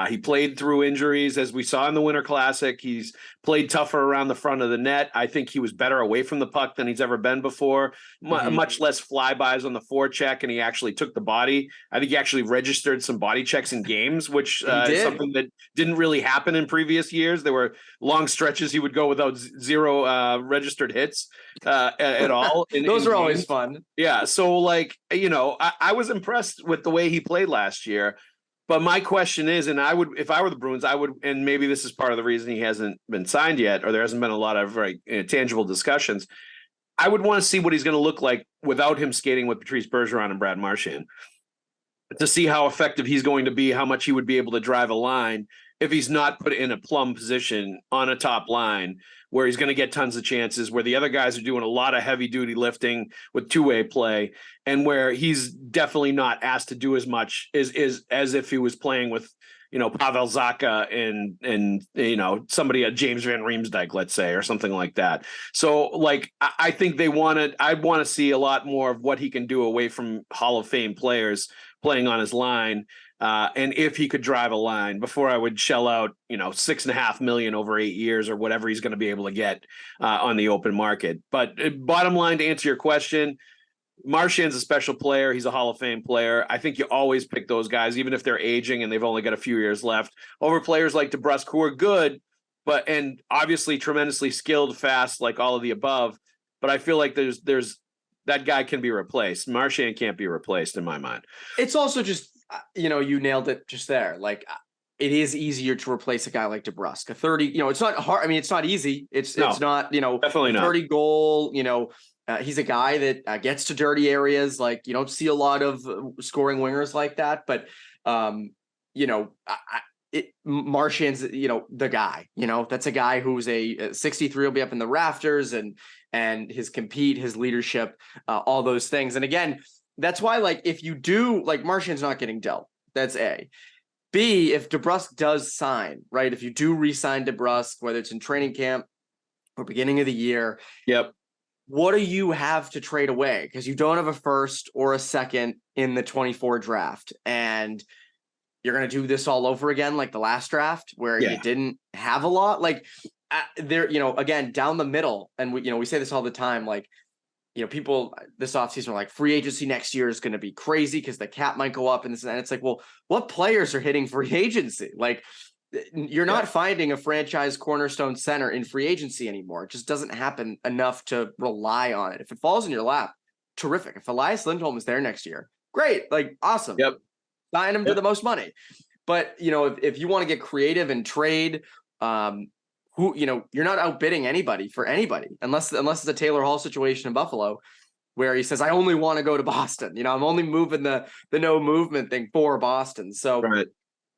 He played through injuries, as we saw in the Winter Classic. He's played tougher around the front of the net. I think he was better away from the puck than he's ever been before. Much less flybys on the forecheck, and he actually took the body. I think he actually registered some body checks in games, which is something that didn't really happen in previous years. There were long stretches he would go without zero registered hits at all. Those are always fun. Yeah, so I was impressed with the way he played last year. But my question is, and if I were the Bruins, I would, and maybe this is part of the reason he hasn't been signed yet, or there hasn't been a lot of very tangible discussions. I would want to see what he's going to look like without him skating with Patrice Bergeron and Brad Marchand, to see how effective he's going to be, how much he would be able to drive a line if he's not put in a plum position on a top line where he's going to get tons of chances, where the other guys are doing a lot of heavy duty lifting with two-way play, and where he's definitely not asked to do as much as if he was playing with, Pavel Zacha and somebody, James Van Riemsdyk, let's say, or something like that. So I think I'd want to see a lot more of what he can do away from Hall of Fame players playing on his line. And if he could drive a line before I would shell out, $6.5 million over 8 years or whatever he's going to be able to get on the open market. But bottom line, to answer your question, Marchand's a special player. He's a Hall of Fame player. I think you always pick those guys, even if they're aging and they've only got a few years left, over players like DeBrusk, who are good, and obviously tremendously skilled, fast, like all of the above. But I feel like there's that guy can be replaced. Marchand can't be replaced in my mind. It's also just, you nailed it just there. Like, it is easier to replace a guy like DeBrusk. A 30, it's not hard. I mean, it's not easy. It's not, definitely not. 30 goal, he's a guy that gets to dirty areas. Like, you don't see a lot of scoring wingers like that, but Marchand's, the guy, that's a guy who's a 63, will be up in the rafters, and his compete, his leadership, all those things. And again, that's why, if you do, Marchand's not getting dealt. That's A. B, if DeBrusk does sign, right? If you do re-sign DeBrusk, whether it's in training camp or beginning of the year. Yep. What do you have to trade away? Because you don't have a first or a second in the 24 draft. And you're going to do this all over again, like the last draft where you didn't have a lot. Again, down the middle. And we say this all the time, people this offseason are like, free agency next year is going to be crazy because the cap might go up and it's like, well, what players are hitting free agency? You're not finding a franchise cornerstone center in free agency anymore. It just doesn't happen enough to rely on it. If it falls in your lap, terrific. If Elias Lindholm is there next year, great. Awesome. Yep. Sign him for the most money. But, if you want to get creative and trade, you're not outbidding anybody for anybody, unless it's a Taylor Hall situation in Buffalo where he says, I only want to go to Boston. I'm only moving the no movement thing for Boston. So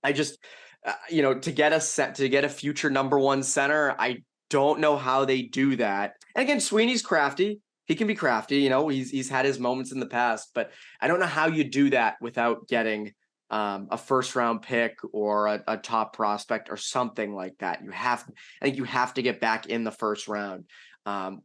I just, to get a future number one center, I don't know how they do that. And again, Sweeney's crafty. He can be crafty. He's had his moments in the past, but I don't know how you do that without getting a first round pick or a top prospect or something like that. I think you have to get back in the first round.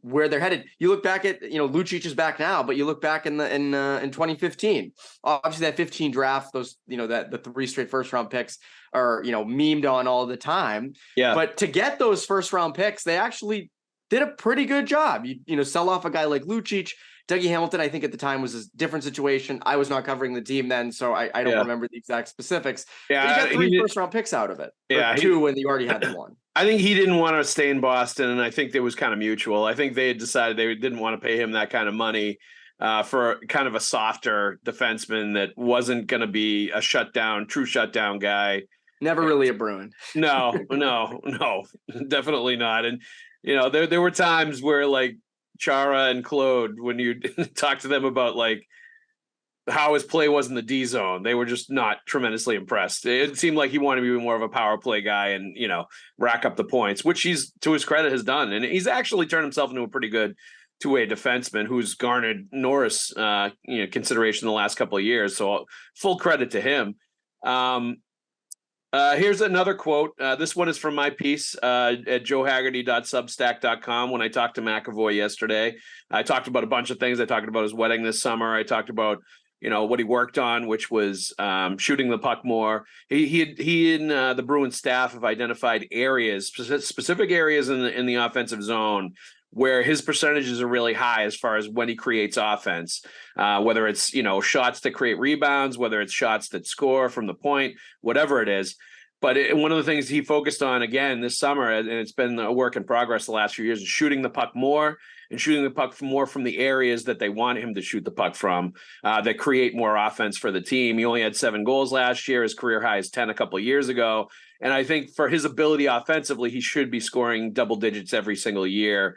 where they're headed. You look back at, Lucic is back now, but you look back in 2015, obviously that 15 draft, those, that the 3 straight first round picks are, memed on all the time. Yeah. But to get those first round picks, they actually did a pretty good job. You sell off a guy like Lucic. Dougie Hamilton, I think at the time was a different situation. I was not covering the team then, so I don't remember the exact specifics. Yeah, but you got 3 first round picks out of it. Yeah, 2 when you already had the 1. I think he didn't want to stay in Boston, and I think it was kind of mutual. I think they had decided they didn't want to pay him that kind of money for kind of a softer defenseman that wasn't going to be a true shutdown guy. Never really a Bruin. No, definitely not. And there were times where like Chara and Claude, when you talk to them about like how his play was in the D zone, they were just not tremendously impressed. It seemed like he wanted to be more of a power play guy and, rack up the points, which he's, to his credit, has done. And he's actually turned himself into a pretty good two-way defenseman who's garnered Norris, consideration the last couple of years. So full credit to him. Here's another quote. This one is from my piece at joehaggerty.substack.com. When I talked to McAvoy yesterday, I talked about a bunch of things. I talked about his wedding this summer. I talked about, what he worked on, which was shooting the puck more. He and the Bruins staff have identified areas, specific areas in the offensive zone where his percentages are really high as far as when he creates offense, whether it's, shots that create rebounds, whether it's shots that score from the point, whatever it is. But one of the things he focused on again this summer, and it's been a work in progress the last few years, is shooting the puck more and shooting the puck more from the areas that they want him to shoot the puck from, that create more offense for the team. He only had 7 goals last year. His career high is 10 a couple of years ago. And I think for his ability offensively, he should be scoring double digits every single year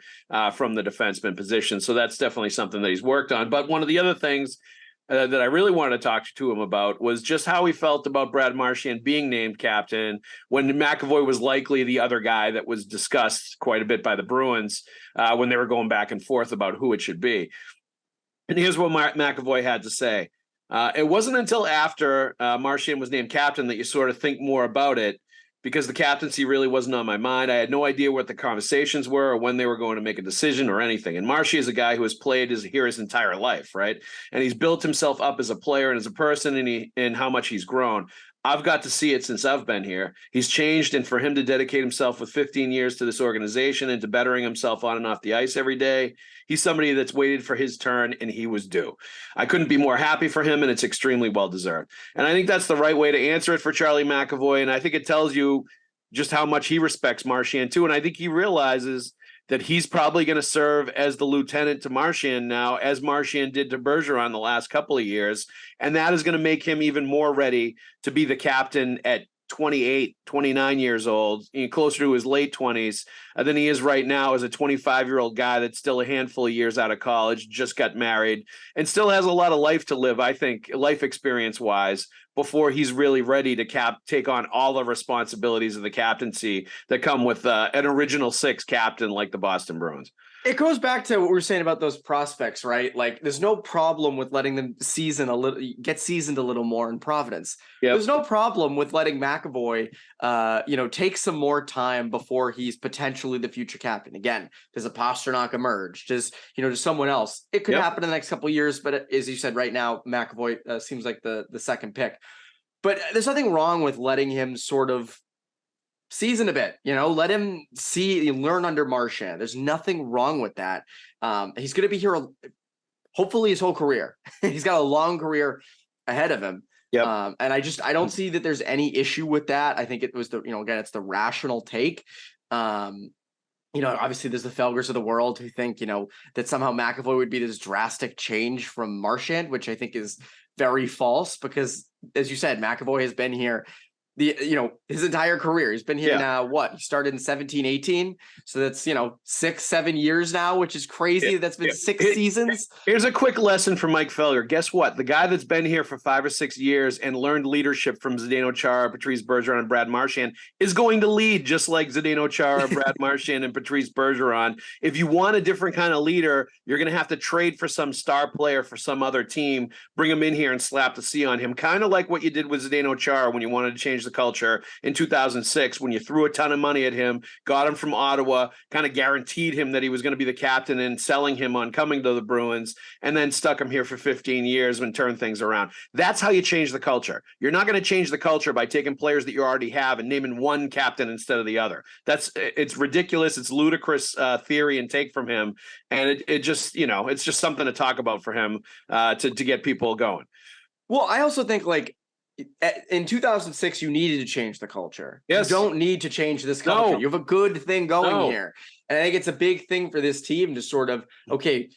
from the defenseman position. So that's definitely something that he's worked on. But one of the other things that I really wanted to talk to him about was just how he felt about Brad Marchand being named captain when McAvoy was likely the other guy that was discussed quite a bit by the Bruins when they were going back and forth about who it should be. And here's what McAvoy had to say. It wasn't until after Marchand was named captain that you sort of think more about it, because the captaincy really wasn't on my mind. I had no idea what the conversations were or when they were going to make a decision or anything. And Marshy is a guy who has played here his entire life, right? And he's built himself up as a player and as a person, and how much he's grown. I've got to see it since I've been here. He's changed, and for him to dedicate himself with 15 years to this organization and to bettering himself on and off the ice every day, he's somebody that's waited for his turn, and he was due. I couldn't be more happy for him, and it's extremely well-deserved. And I think that's the right way to answer it for Charlie McAvoy, and I think it tells you just how much he respects Marchand, too. And I think he realizes that he's probably going to serve as the lieutenant to Marchand now, as Marchand did to Bergeron the last couple of years. And that is going to make him even more ready to be the captain at 28, 29 years old, closer to his late 20s than he is right now as a 25-year-old guy that's still a handful of years out of college, just got married, and still has a lot of life to live, I think, life experience-wise, before he's really ready to take on all the responsibilities of the captaincy that come with an original 6 captain like the Boston Bruins. It goes back to what we were saying about those prospects, right? Like, there's no problem with letting them get seasoned a little more in Providence. Yep. There's no problem with letting McAvoy, take some more time before he's potentially the future captain. Again, does a Pasternak emerge? Does someone else? It could happen in the next couple of years, but as you said, right now, McAvoy seems like the second pick. But there's nothing wrong with letting him sort of season a bit, let him learn under Marchand. There's nothing wrong with that. He's going to be here hopefully his whole career. He's got a long career ahead of him. Yep. And I don't see that there's any issue with that. I think it was again, it's the rational take. Obviously there's the Felgers of the world who think, that somehow McAvoy would be this drastic change from Marchand, which I think is very false, because as you said, McAvoy has been here his entire career. He's been here now. He started in 17-18. So that's, 6-7 years now, which is crazy. That's been 6 seasons. Here's a quick lesson from Mike Felger. Guess what? The guy that's been here for 5 or 6 years and learned leadership from Zdeno Chara, Patrice Bergeron, and Brad Marchand is going to lead just like Zdeno Chara, Brad Marchand, and Patrice Bergeron. If you want a different kind of leader, you're going to have to trade for some star player for some other team, bring him in here and slap the C on him. Kind of like what you did with Zdeno Chara when you wanted to change the the culture in 2006 when you threw a ton of money at him, got him from Ottawa, kind of guaranteed him that he was going to be the captain and selling him on coming to the Bruins, and then stuck him here for 15 years and turned things around. That's how you change the culture. You're not going to change the culture by taking players that you already have and naming one captain instead of the other. It's ridiculous. It's ludicrous theory and take from him. And it just, it's just something to talk about for him to get people going. Well, I also think like in 2006, you needed to change the culture. Yes. You don't need to change this culture. No. You have a good thing going here. And I think it's a big thing for this team to sort of, okay,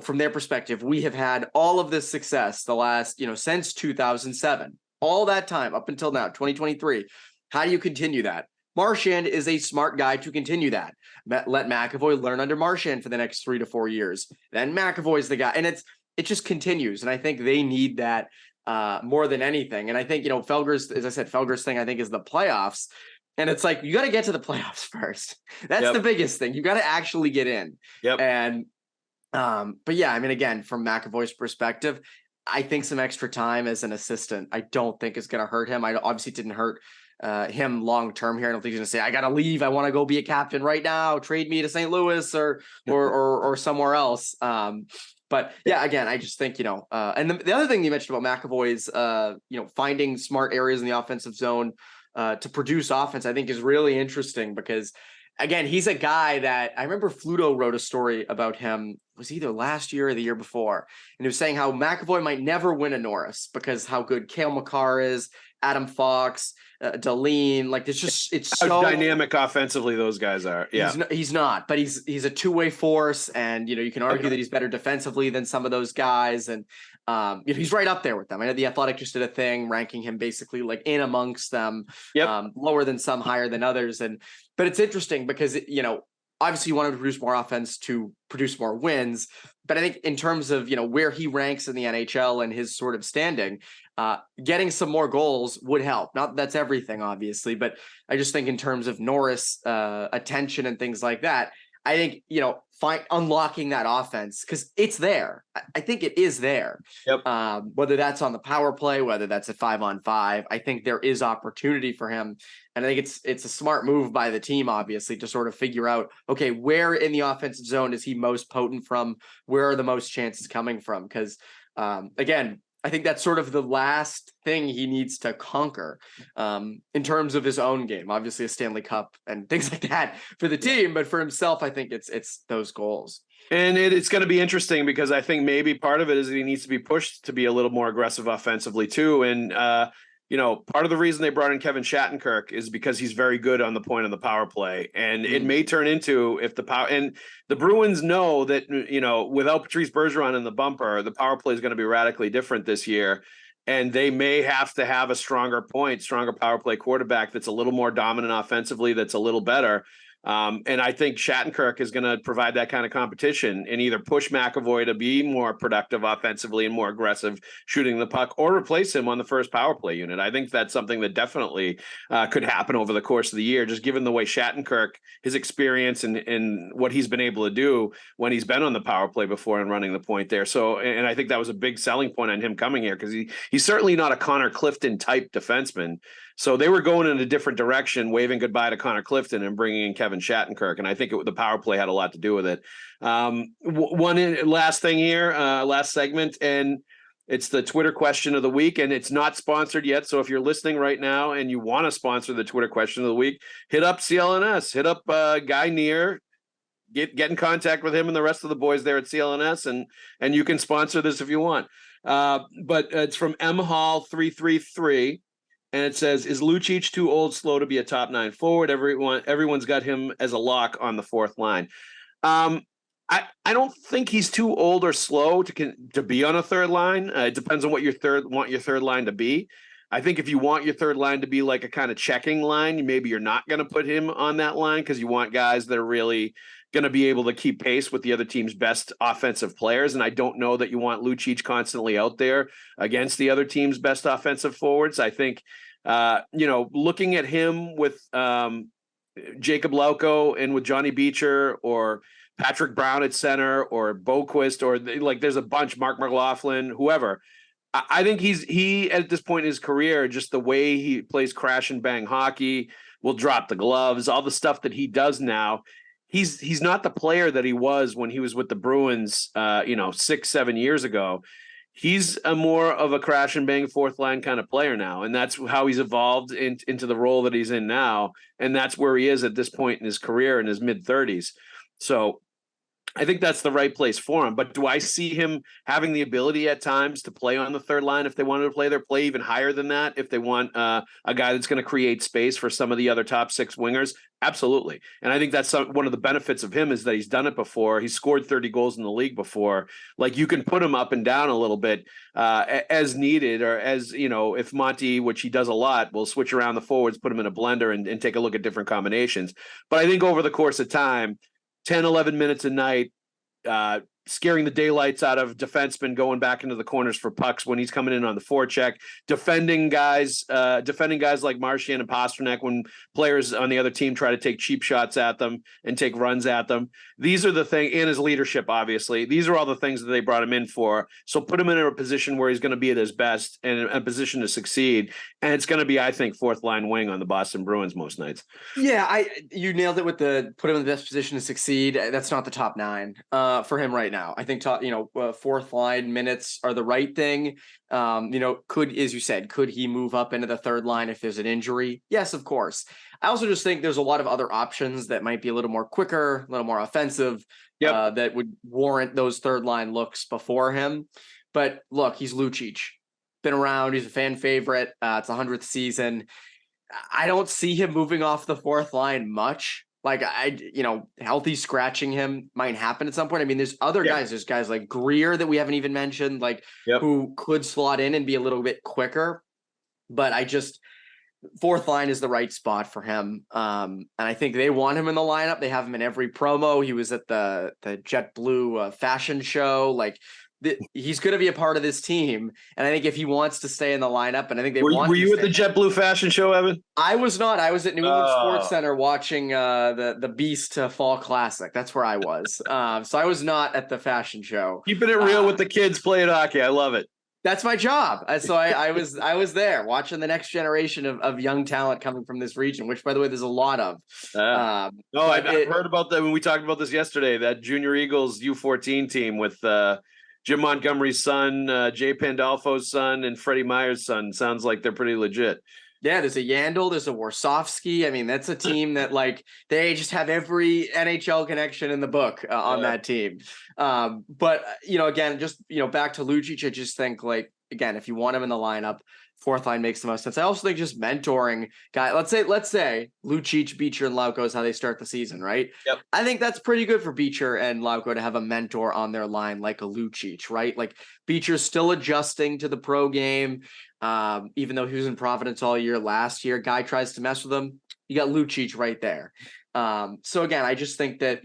from their perspective, we have had all of this success the last, since 2007, all that time up until now, 2023. How do you continue that? Marchand is a smart guy to continue that. Let McAvoy learn under Marchand for the next 3 to 4 years. Then McAvoy's the guy. And it just continues. And I think they need that more than anything. And I think, Felger's, as I said, Felger's thing, I think, is the playoffs. And it's like, you got to get to the playoffs first. That's the biggest thing. You got to actually get in. Yep. And, but yeah, I mean, again, from McAvoy's perspective, I think some extra time as an assistant, I don't think is going to hurt him. I obviously didn't hurt him long term here. I don't think he's gonna say, I gotta leave, I want to go be a captain right now, trade me to St. Louis or somewhere else. But yeah, again, I just think, and the other thing you mentioned about McAvoy is finding smart areas in the offensive zone to produce offense, I think is really interesting because again, he's a guy that I remember Fluto wrote a story about him. It was either last year or the year before. And he was saying how McAvoy might never win a Norris because how good Cale Makar is, Adam Fox, Deline, like it's how so dynamic offensively those guys are. Yeah, he's not, but he's a two-way force, and you can argue that he's better defensively than some of those guys, and he's right up there with them. I know the Athletic just did a thing ranking him basically like in amongst them, lower than some, higher than others, but it's interesting because obviously you want him to produce more offense to produce more wins, but I think in terms of where he ranks in the NHL and his sort of standing, getting some more goals would help. Not that that's everything, obviously, but I just think in terms of Norris attention and things like that, I think unlocking that offense because it's there. I think it is there. Yep. Whether that's on the power play, whether that's at 5-on-5, I think there is opportunity for him, and I think it's a smart move by the team, obviously, to sort of figure out, okay, where in the offensive zone is he most potent from? Where are the most chances coming from? Because again, I think that's sort of the last thing he needs to conquer in terms of his own game. Obviously, a Stanley Cup and things like that for the team, but for himself, I think it's those goals. And it's going to be interesting because I think maybe part of it is that he needs to be pushed to be a little more aggressive offensively too. And part of the reason they brought in Kevin Shattenkirk is because he's very good on the point of the power play. And it may turn into if the Bruins know that, without Patrice Bergeron in the bumper, the power play is going to be radically different this year. And they may have to have a stronger power play quarterback that's a little more dominant offensively, that's a little better. And I think Shattenkirk is going to provide that kind of competition and either push McAvoy to be more productive offensively and more aggressive shooting the puck or replace him on the first power play unit. I think that's something that definitely could happen over the course of the year, just given the way Shattenkirk, his experience and what he's been able to do when he's been on the power play before and running the point there. So, and I think that was a big selling point on him coming here because he's certainly not a Connor Clifton type defenseman. So they were going in a different direction, waving goodbye to Connor Clifton and bringing in Kevin Shattenkirk. And I think the power play had a lot to do with it. Last thing here, last segment, and it's the Twitter question of the week, and it's not sponsored yet. So if you're listening right now and you want to sponsor the Twitter question of the week, hit up CLNS, hit up Guy Neer, get in contact with him and the rest of the boys there at CLNS, and you can sponsor this if you want. But it's from M Hall 333. And it says, is Lucic too old, slow to be a top 9 forward? Everyone's got him as a lock on the fourth line. I don't think he's too old or slow to be on a third line. It depends on what your third line to be. I think if you want your third line to be like a kind of checking line, maybe you're not going to put him on that line because you want guys that are really going to be able to keep pace with the other team's best offensive players. And I don't know that you want Lucic constantly out there against the other team's best offensive forwards. I think, looking at him with Jacob Lauko and with Johnny Beecher or Patrick Brown at center or Boquist or there's a bunch, Mark McLaughlin, whoever. I think he at this point in his career, just the way he plays crash and bang hockey, will drop the gloves, all the stuff that he does now. He's not the player that he was when he was with the Bruins, 6-7 years ago. He's a more of a crash and bang fourth line kind of player now, and that's how he's evolved into the role that he's in now, and that's where he is at this point in his career in his mid-30s. So I think that's the right place for him. But do I see him having the ability at times to play on the third line if they wanted to play even higher than that? If they want a guy that's going to create space for some of the other top six wingers? Absolutely. And I think that's one of the benefits of him is that he's done it before. He's scored 30 goals in the league before. Like, you can put him up and down a little bit as needed, or as, if Monty, which he does a lot, will switch around the forwards, put him in a blender and take a look at different combinations. But I think over the course of time, 10, 11 minutes a night, scaring the daylights out of defensemen going back into the corners for pucks when he's coming in on the forecheck, defending guys like Marchand and Pasternak when players on the other team try to take cheap shots at them and take runs at them. These are the things, and his leadership, obviously. These are all the things that they brought him in for. So put him in a position where he's going to be at his best and in a position to succeed. And it's going to be, I think, fourth line wing on the Boston Bruins most nights. Yeah, you nailed it with the put him in the best position to succeed. That's not the top 9 for him right now. I think fourth line minutes are the right thing. As you said, could he move up into the third line if there's an injury? Yes, of course. I also just think there's a lot of other options that might be a little more quicker, a little more offensive, that would warrant those third line looks before him. But look, he's Lucic. Been around. He's a fan favorite. It's 100th season. I don't see him moving off the fourth line much. Like, healthy scratching him might happen at some point. I mean, there's other guys. There's guys like Greer that we haven't even mentioned, who could slot in and be a little bit quicker. But fourth line is the right spot for him. And I think they want him in the lineup. They have him in every promo. He was at the JetBlue fashion show. He's going to be a part of this team, and I think if he wants to stay in the lineup, and I think they want. Were you at the JetBlue fashion show, Evan? I was not. I was at New England Sports Center watching the Beast Fall Classic. That's where I was. So I was not at the fashion show. Keeping it real with the kids playing hockey. I love it. That's my job. So I was there watching the next generation of young talent coming from this region, which, by the way, there's a lot of. I've heard about that when we talked about this yesterday. That Junior Eagles U14 team with. Jim Montgomery's son, Jay Pandolfo's son, and Freddie Meyer's son. Sounds like they're pretty legit. Yeah, there's a Yandel, there's a Warsofsky. I mean, that's a team that they just have every NHL connection in the book on that team. But again, back to Lucic, I just think again, if you want him in the lineup, fourth line makes the most sense. I also think just mentoring guy. Let's say Lucic, Beecher, and Lauko is how they start the season, right? Yep. I think that's pretty good for Beecher and Lauko to have a mentor on their line like a Lucic, right? Beecher's still adjusting to the pro game, even though he was in Providence all year last year. Guy tries to mess with him. You got Lucic right there. So again, I just think that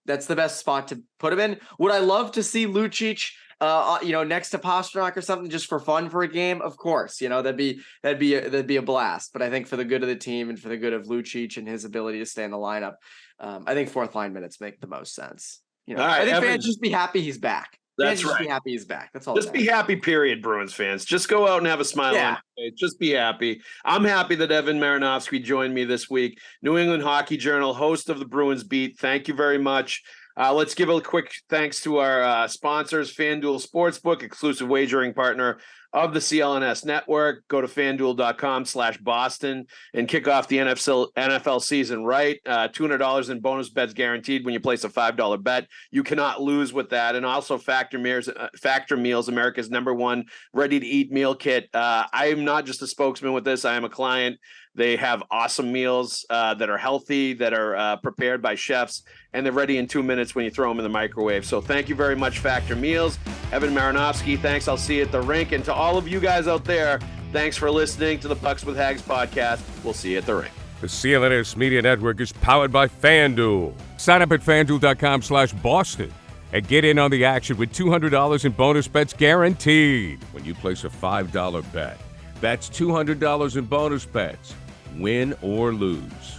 that's the best spot to put him in. Would I love to see Lucic? Next to Pasternak or something just for fun for a game, of course, that'd be a blast. But I think for the good of the team and for the good of Lucic and his ability to stay in the lineup, I think fourth line minutes make the most sense. Right, I think fans just be happy he's back. That's right. Just be happy he's back. That's all. Just be happy, period, Bruins fans. Just go out and have a smile on your face. Just be happy. I'm happy that Evan Marinofsky joined me this week. New England Hockey Journal, host of the Bruins Beat. Thank you very much. Let's give a quick thanks to our sponsors, Fanduel Sportsbook, exclusive wagering partner of the CLNS Network. Go to fanduel.com/Boston and kick off the NFL season right. $200 in bonus bets guaranteed when you place a $5 bet. You cannot lose with that. And also Factor Meals, America's #1 ready-to-eat meal kit. I am not just a spokesman with this. I am a client. They have awesome meals that are healthy, that are prepared by chefs, and they're ready in 2 minutes when you throw them in the microwave. So thank you very much, Factor Meals. Evan Marinofsky, thanks. I'll see you at the rink. And to all of you guys out there, thanks for listening to the Pucks with Haggs podcast. We'll see you at the rink. The CLNS Media Network is powered by Fanduel. Sign up at fanduel.com/Boston and get in on the action with $200 in bonus bets guaranteed when you place a $5 bet. That's $200 in bonus bets, win or lose.